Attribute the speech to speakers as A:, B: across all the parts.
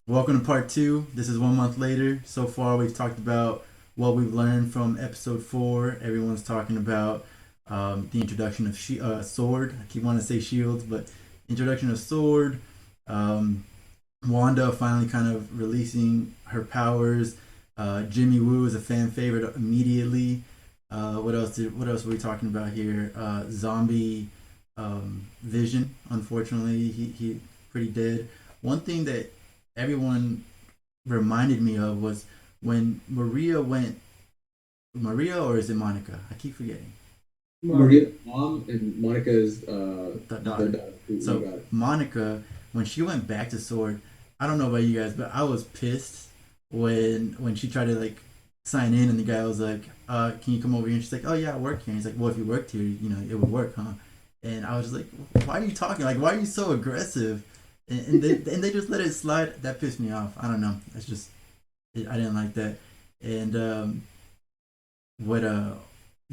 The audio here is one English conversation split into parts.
A: Welcome to part two. This is 1 month later. So far, we've talked about what we've learned from episode four. Everyone's talking about the introduction of Sword. I keep wanting to say Shields, but introduction of Sword. Um, Wanda finally kind of releasing her powers. Jimmy Woo is a fan favorite immediately. What else were we talking about here? Zombie Vision. Unfortunately, he pretty dead. One thing that everyone reminded me of was when Maria went. Maria or is it Monica? I keep forgetting.
B: Maria's mom and Monica's
A: The
B: the
A: daughter.
B: daughter. You
A: So
B: got it.
A: Monica, when she went back to Sword, I don't know about you guys, but I was pissed when she tried to like sign in and the guy was like, "Can you come over here?" And she's like, "Oh yeah, I work here." And he's like, "Well, if you worked here, it would work, huh?" And I was just like, "Why are you talking? Like, why are you so aggressive?" And they just let it slide. That pissed me off. I don't know. It's just I didn't like that. And what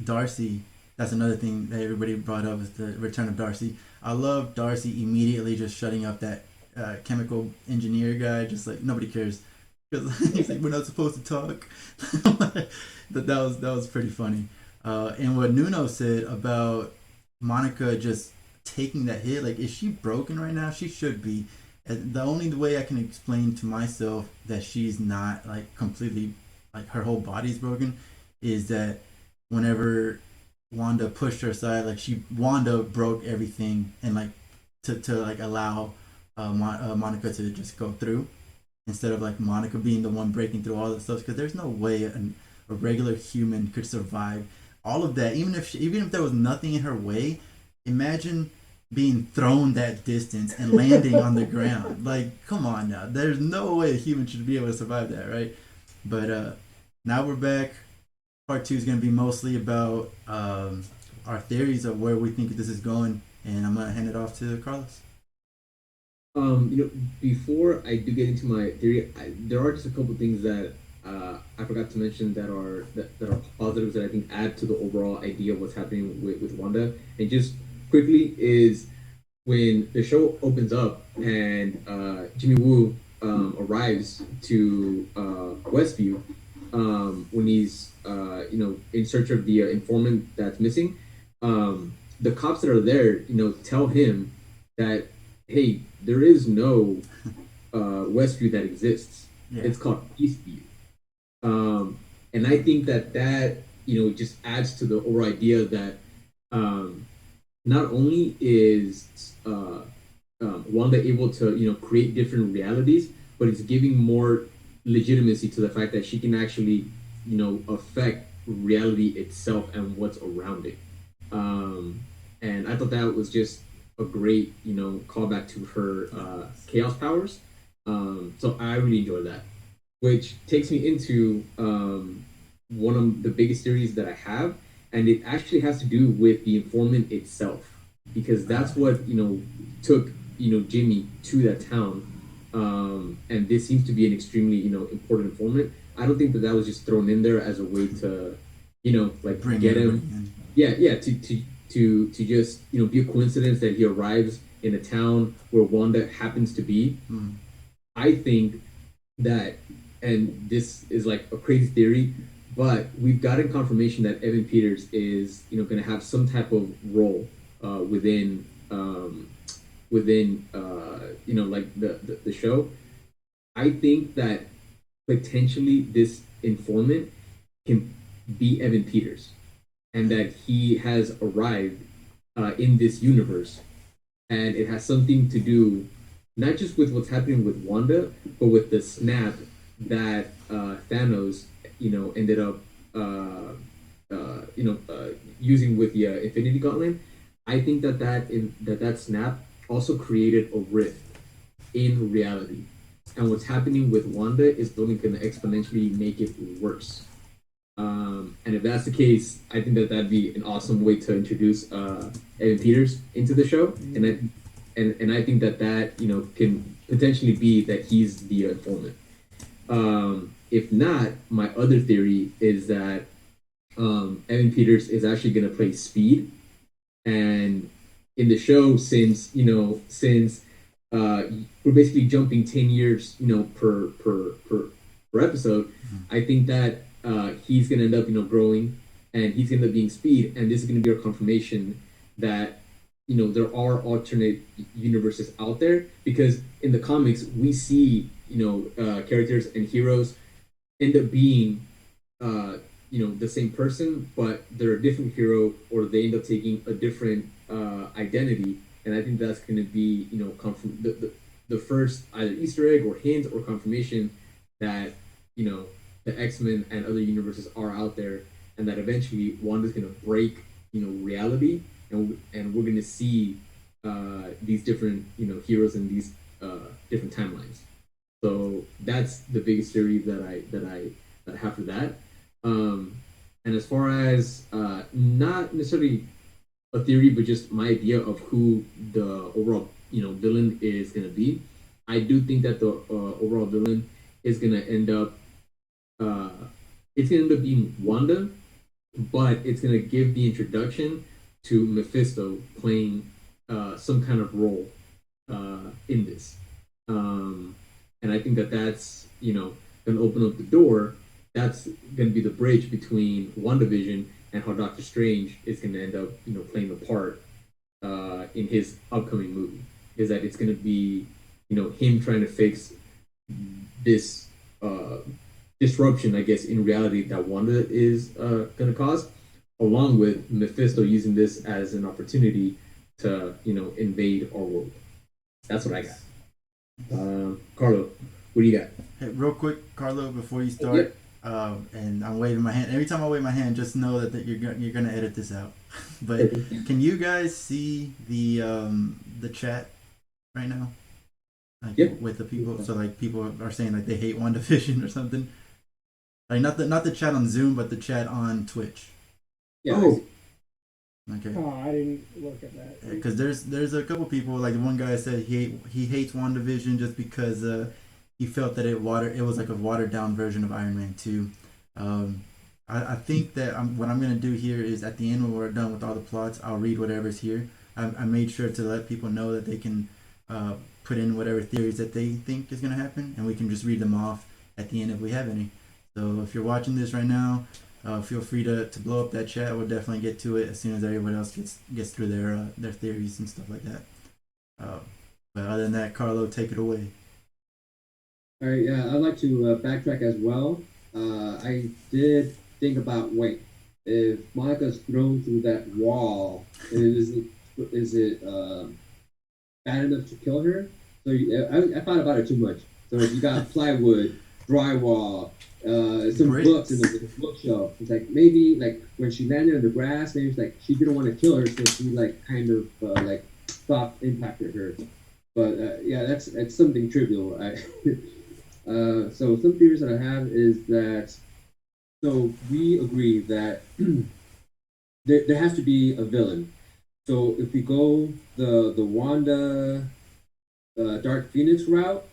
A: Darcy, that's another thing that everybody brought up is the return of Darcy. I love Darcy immediately just shutting up that chemical engineer guy. Just like nobody cares because he's like we're not supposed to talk. That was pretty funny. And what Nuno said about Monica just taking that hit, like is she broken right now? She should be. And the only way I can explain to myself that she's not like completely like her whole body's broken is that whenever Wanda pushed her aside, like Wanda broke everything and like to like allow Monica to just go through instead of like Monica being the one breaking through all the stuff because there's no way a regular human could survive all of that even if there was nothing in her way. Imagine being thrown that distance and landing on the ground. Like, come on now. There's no way a human should be able to survive that, right? But now we're back. Part two is going to be mostly about our theories of where we think this is going, and I'm going to hand it off to Carlos.
B: Before I do get into my theory, there are just a couple things that I forgot to mention that are positives that I think add to the overall idea of what's happening with Wanda. And just quickly is when the show opens up and Jimmy Woo arrives to Westview when he's in search of the informant that's missing. The cops that are there, tell him that hey, there is no Westview that exists.
A: Yeah.
B: It's called Eastview. And I think that just adds to the overall idea that um, not only is Wanda able to create different realities, but it's giving more legitimacy to the fact that she can actually affect reality itself and what's around it. And I thought that was just a great callback to her chaos powers. So I really enjoyed that, which takes me into one of the biggest theories that I have, and it actually has to do with the informant itself, because that's
A: Yeah.
B: what took Jimmy to that town, and this seems to be an extremely important informant. I don't think that that was just thrown in there as a way to like
A: Bring
B: get
A: everybody
B: him.
A: in.
B: Yeah, to just be a coincidence that he arrives in a town where Wanda happens to be.
A: Mm.
B: I think that, and this is like a crazy theory, but we've gotten confirmation that Evan Peters is, going to have some type of role within, like the show. I think that potentially this informant can be Evan Peters, and that he has arrived in this universe, and it has something to do not just with what's happening with Wanda, but with the snap that Thanos, ended up, using with the Infinity Gauntlet. I think that snap also created a rift in reality, and what's happening with Wanda is only going to exponentially make it worse. And if that's the case, I think that that'd be an awesome way to introduce Evan Peters into the show, and I think that can potentially be that he's the informant. If not, my other theory is that Evan Peters is actually going to play Speed, and in the show, since we're basically jumping 10 years, per episode. I think that he's gonna end up, growing, and he's gonna end up being Speed, and this is gonna be our confirmation that there are alternate universes out there, because in the comics we see characters and heroes end up being the same person, but they're a different hero, or they end up taking a different identity. And I think that's going to be come from the first either Easter egg or hint or confirmation that you know the X-Men and other universes are out there, and that eventually Wanda's going to break reality, and we're going to see these different heroes in these different timelines. So that's the biggest theory that I have for that. Um, and as far as not necessarily a theory, but just my idea of who the overall villain is gonna be, I do think that the overall villain is gonna end up uh, it's gonna end up being Wanda, but it's gonna give the introduction to Mephisto playing some kind of role in this. Um, and I think that that's going to open up the door. That's going to be the bridge between WandaVision and how Doctor Strange is going to end up playing the part in his upcoming movie. Is that it's going to be him trying to fix this disruption, I guess, in reality that Wanda is going to cause, along with Mephisto using this as an opportunity to invade our world. That's what I got. Carlo, what do you got?
A: Hey, real quick, Carlo, before you
B: Oh, yeah.
A: start, and I'm waving my hand. Every time I wave my hand, just know that you're gonna edit this out. But
B: Okay.
A: can you guys see the chat right now? Like
B: Yep.
A: with the people, so like people are saying like they hate WandaVision or something. Like not the chat on Zoom, but the chat on Twitch.
B: Yeah, I
C: Oh,
B: see.
A: Okay.
C: oh, I didn't look at that.
A: Because there's a couple people like the one guy said he hates WandaVision just because he felt that it was like a watered down version of Iron Man 2. Um, I think that what I'm gonna do here is at the end when we're done with all the plots, I'll read whatever's here. I made sure to let people know that they can uh, put in whatever theories that they think is gonna happen, and we can just read them off at the end if we have any. So if you're watching this right now, feel free to blow up that chat. We'll definitely get to it as soon as everybody else gets through their theories and stuff like that. Uh, but other than that, Carlo, take it away.
D: All right, yeah, I'd like to backtrack as well. I did think about wait, if Monica's thrown through that wall, is it bad enough to kill her? So I thought about it too much. So you got plywood, drywall, some books in
A: Bricks.
D: the bookshelf. It's like maybe like when she landed on the grass, maybe it's like she didn't want to kill her, so she like kind of like thought impacted her. But yeah, that's something trivial. So some theories that I have is that so we agree that there has to be a villain. So if we go the Wanda Dark Phoenix route,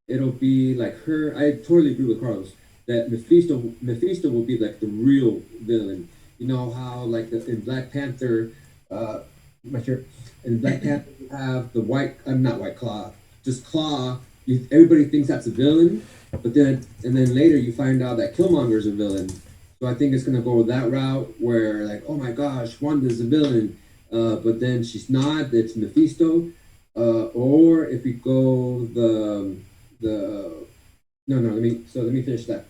D: it'll be like her. I totally agree with Carlos that Mephisto will be like the real villain. You know how like in Black Panther, I'm not sure. In Black Panther, you have the white. I'm not White Claw, just Claw. Everybody thinks that's a villain, but then later you find out that Killmonger's a villain. So I think it's gonna go that route where like, oh my gosh, Wanda's a villain, but then she's not. It's Mephisto. Or if we go the no, let me finish that.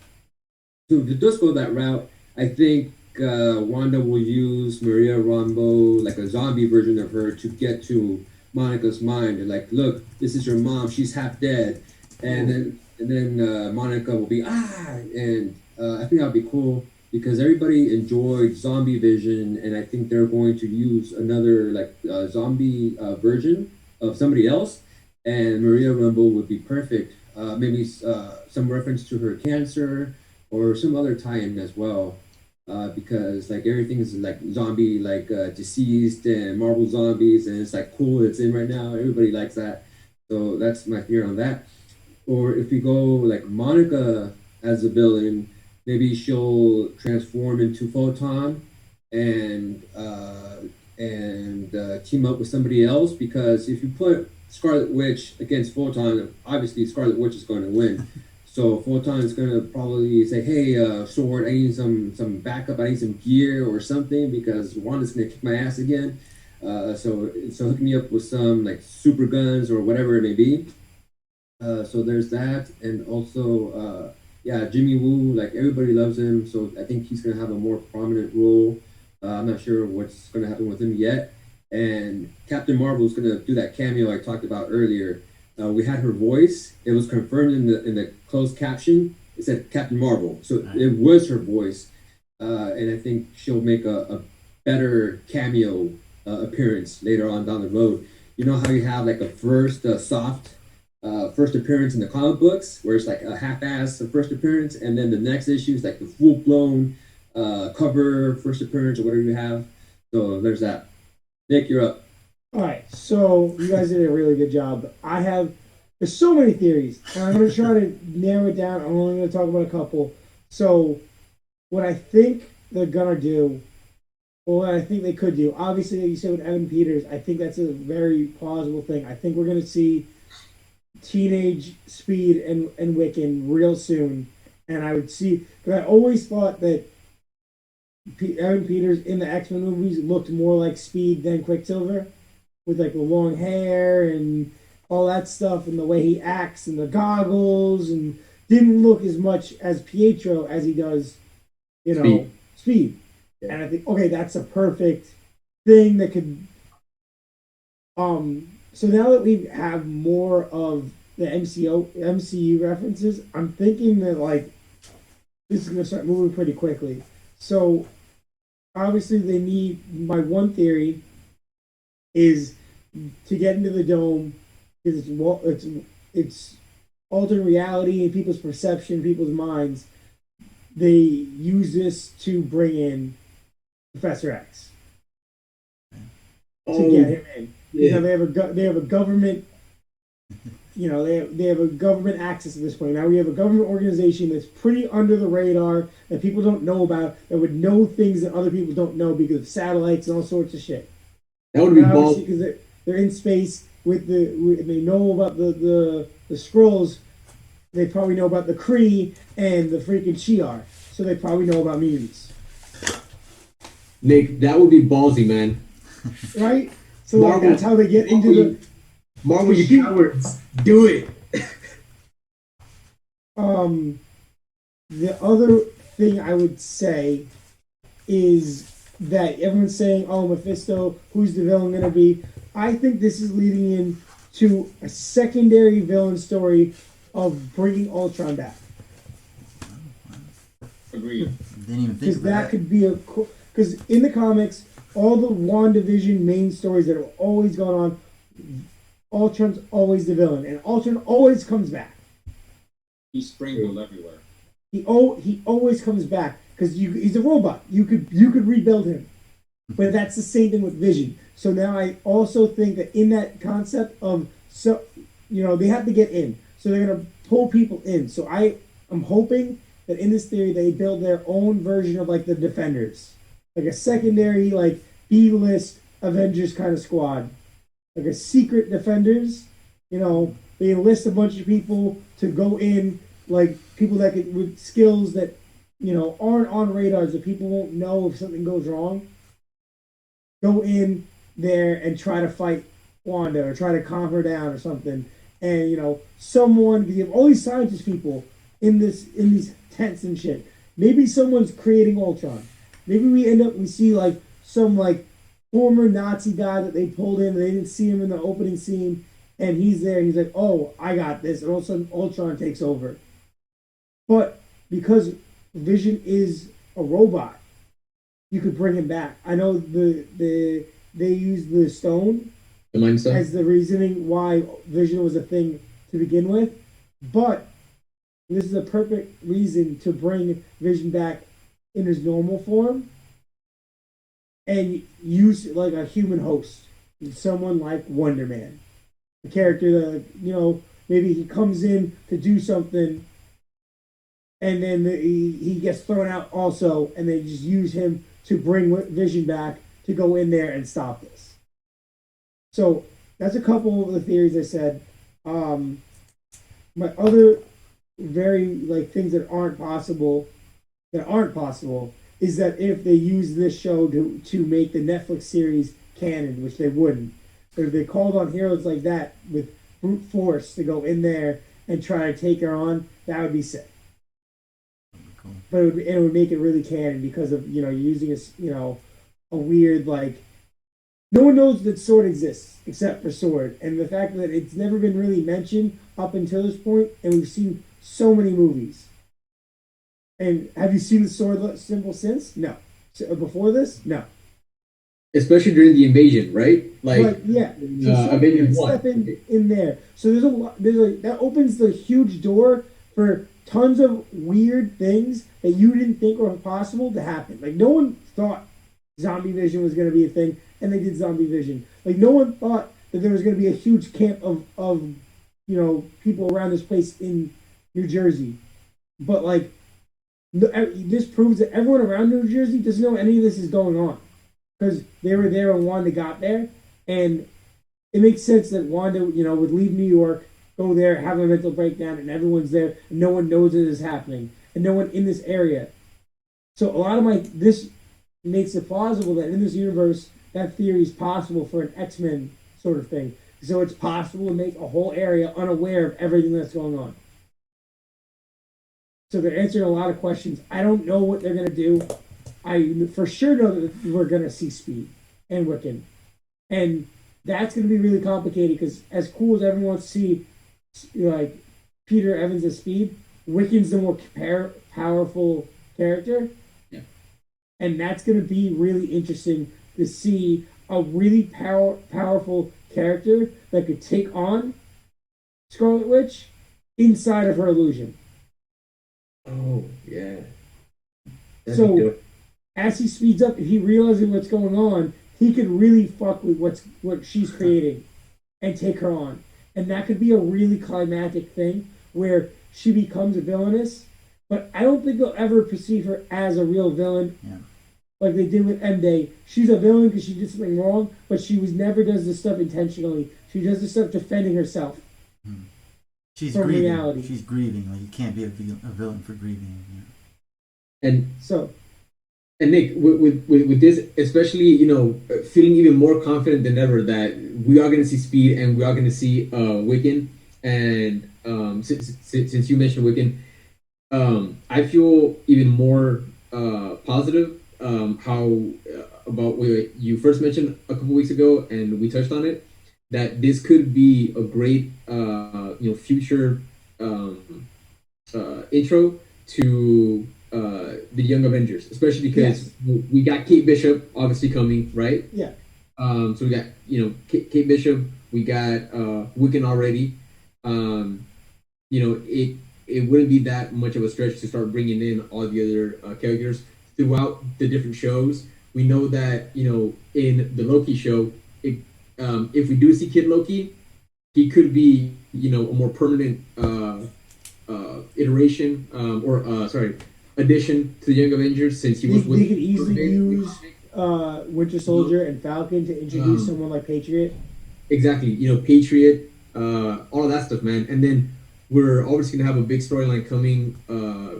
D: So if it does go that route, I think Wanda will use Maria Rambo, like a zombie version of her, to get to Monica's mind. And like, look, this is your mom. She's half dead. And then Monica will be and I think that'll be cool because everybody enjoyed Zombie Vision, and I think they're going to use another like zombie version of somebody else, and Maria Rambo would be perfect. Maybe some reference to her cancer or some other tie-in as well, because like everything is like zombie, like deceased and Marvel zombies, and it's like cool. It's in right now. Everybody likes that, so that's my theory on that. Or if we go like Monica as a villain, maybe she'll transform into Photon and team up with somebody else. Because if you put Scarlet Witch against Photon, obviously Scarlet Witch is going to win. So Photon is going to probably say, "Hey, Sword, I need some backup. I need some gear or something because Wanda's going to kick my ass again. So hook me up with some like super guns or whatever it may be." So there's that, and also, yeah, Jimmy Woo, like everybody loves him, so I think he's gonna have a more prominent role. I'm not sure what's gonna happen with him yet. And Captain Marvel's gonna do that cameo I talked about earlier. We had her voice; it was confirmed in the closed caption. It said Captain Marvel, so it was her voice, and I think she'll make a better cameo appearance later on down the road. You know how you have like a first soft first appearance in the comic books, where it's like a half-ass first appearance, and then the next issue is like the full-blown cover first appearance or whatever you have. So there's that. Nick, you're up.
C: All right, so you guys did a really good job. There's so many theories, and I'm going to try to narrow it down. I'm only going to talk about a couple. So, what I think they're going to do, or what I think they could do, obviously, like you said with Evan Peters, I think that's a very plausible thing. I think we're going to see teenage Speed and Wiccan real soon. And I would see, because I always thought that Evan Peters in the X Men movies looked more like Speed than Quicksilver, with like the long hair and all that stuff, and the way he acts and the goggles, and didn't look as much as Pietro as he does, Speed.
D: Yeah.
C: And I think, okay, that's a perfect thing that could. So now that we have more of the MCU references, I'm thinking that like this is gonna start moving pretty quickly. So obviously they need. My one theory is to get into the dome because it's altering reality and people's perception, people's minds. They use this to bring in Professor X to get him in.
D: Yeah.
C: You know, they have a government. You know, they have a government access at this point. Now we have a government organization that's pretty under the radar that people don't know about, that would know things that other people don't know because of satellites and all sorts of shit.
D: That would be
C: Obviously,
D: bold.
C: because they're in space they know about the scrolls. They probably know about the Kree and the freaking Shi'ar, so they probably know about mutants,
B: Nick, that would be ballsy, man.
C: right? So like, that's how they get into the.
B: Marvel, you cowards, do it.
C: The other thing I would say is that everyone's saying, "Oh, Mephisto, who's the villain going to be?" I think this is leading into a secondary villain story of bringing Ultron back.
B: Agreed.
A: Didn't even think
C: Because
A: of
C: that could be because in the comics, all the WandaVision main stories that have always gone on, Ultron's always the villain, and Ultron always comes back.
B: He's sprinkled everywhere.
C: He always comes back because he's a robot. You could rebuild him, but that's the same thing with Vision. So now I also think that in that concept of they have to get in, so they're gonna pull people in. So I'm hoping that in this theory they build their own version of like the Defenders, like a secondary like B-list Avengers kind of squad, like a secret Defenders. They enlist a bunch of people to go in, like people that could with skills that aren't on radars, that people won't know if something goes wrong. Go in there and try to fight Wanda or try to calm her down or something. And someone, because you have all these scientist people in these tents and shit. Maybe someone's creating Ultron. Maybe we see like some like former Nazi guy that they pulled in and they didn't see him in the opening scene, and he's there and he's like, "Oh, I got this," and all of a sudden Ultron takes over. But because Vision is a robot, you could bring him back. I know they use the stone
B: The Mind Stone?
C: as the reasoning why Vision was a thing to begin with, but this is a perfect reason to bring Vision back in his normal form and use like a human host, someone like Wonder Man, a character that maybe he comes in to do something, and then he gets thrown out also, and they just use him to bring Vision back to go in there and stop this. So that's a couple of the theories I said. Um, my other very like things that aren't possible is that if they use this show to make the Netflix series canon, which they wouldn't, but if they called on heroes like that with brute force to go in there and try to take her on, that would be sick.
A: Cool.
C: But it would make it really canon because of using a weird like no one knows that sword exists except for sword, and the fact that it's never been really mentioned up until this point, and we've seen so many movies. And have you seen the sword symbol since? No. Before this? No.
B: Especially during the invasion, right? Like
C: Yeah. So sword
B: Avengers
C: didn't
B: One.
C: step in there. So there's a lot. That opens the huge door for tons of weird things that you didn't think were possible to happen. Like no one thought zombie vision was going to be a thing, and they did zombie vision. Like no one thought that there was going to be a huge camp of people around this place in New Jersey, but like this proves that everyone around New Jersey doesn't know any of this is going on because they were there when Wanda got there, and it makes sense that Wanda, would leave New York, go there, have a mental breakdown, and everyone's there, and no one knows it is happening, and no one in this area. So a lot of this makes it plausible that in this universe, that theory is possible for an X-Men sort of thing. So it's possible to make a whole area unaware of everything that's going on. So they're answering a lot of questions. I don't know what they're gonna do. I for sure know that we're gonna see Speed and Wiccan, and that's gonna be really complicated because as cool as everyone wants to see, like Peter Evans as Speed, Wiccan's the more powerful character,
B: Yeah.
C: and that's gonna be really interesting to see a really powerful character that could take on Scarlet Witch inside of her illusion.
B: Oh yeah, that'd be
C: So
B: dope.
C: as he speeds up, if he realizes what's going on, he could really fuck with what she's creating and take her on. And that could be a really climactic thing where she becomes a villainess, but I don't think they'll ever perceive her as a real villain
A: Yeah.
C: like they did with M Day. She's a villain because she did something wrong, but she was never does this stuff intentionally. She does this stuff defending herself
A: Hmm. She's
C: from
A: grieving.
C: reality.
A: She's grieving. Like you can't be a villain for grieving.
B: And
C: So
B: Nick, with this, especially feeling even more confident than ever that we are going to see Speed and we are going to see Wiccan. And since you mentioned Wiccan, I feel even more positive how about what you first mentioned a couple weeks ago, and we touched on it, that this could be a great future intro to the Young Avengers, especially because
C: yes,
B: we got Kate Bishop obviously coming, right?
C: yeah,
B: So we got Kate Bishop, we got Wiccan already. Um, it wouldn't be that much of a stretch to start bringing in all the other characters throughout the different shows. We know that in the Loki show, if we do see Kid Loki, he could be a more permanent iteration or sorry addition to the Young Avengers since he
C: they,
B: was with
C: they could easily
B: the
C: use Winter Soldier and Falcon to introduce
B: um,
C: someone like Patriot.
B: exactly Patriot, all of that stuff, man. And then we're obviously gonna have a big storyline coming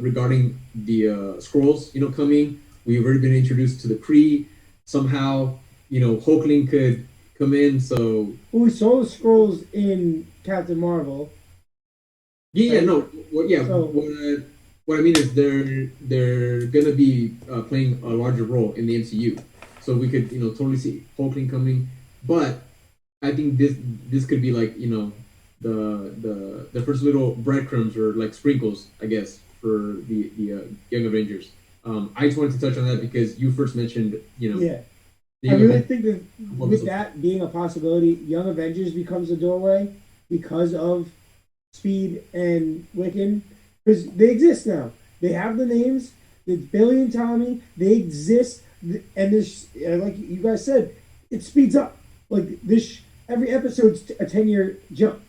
B: regarding the scrolls, coming. We've already been introduced to the Kree. Somehow, Hulkling could come in. So
C: Well, we saw the scrolls in Captain Marvel,
B: yeah,
C: right?
B: no, yeah.
C: So
B: What I mean is they're gonna be playing a larger role in the MCU, so we could totally see Hulkling coming. But I think this could be like the first little breadcrumbs or like sprinkles, I guess, for the Young Avengers. I just wanted to touch on that because you first mentioned
C: yeah,
B: the
C: I
B: Young
C: really
B: Avengers.
C: think that with that being a possibility, Young Avengers becomes a doorway because of Speed and Wiccan because they exist now. They have the names. It's Billy and Tommy. They exist, and this, like you guys said, it speeds up. Like this, every episode's a 10-year jump.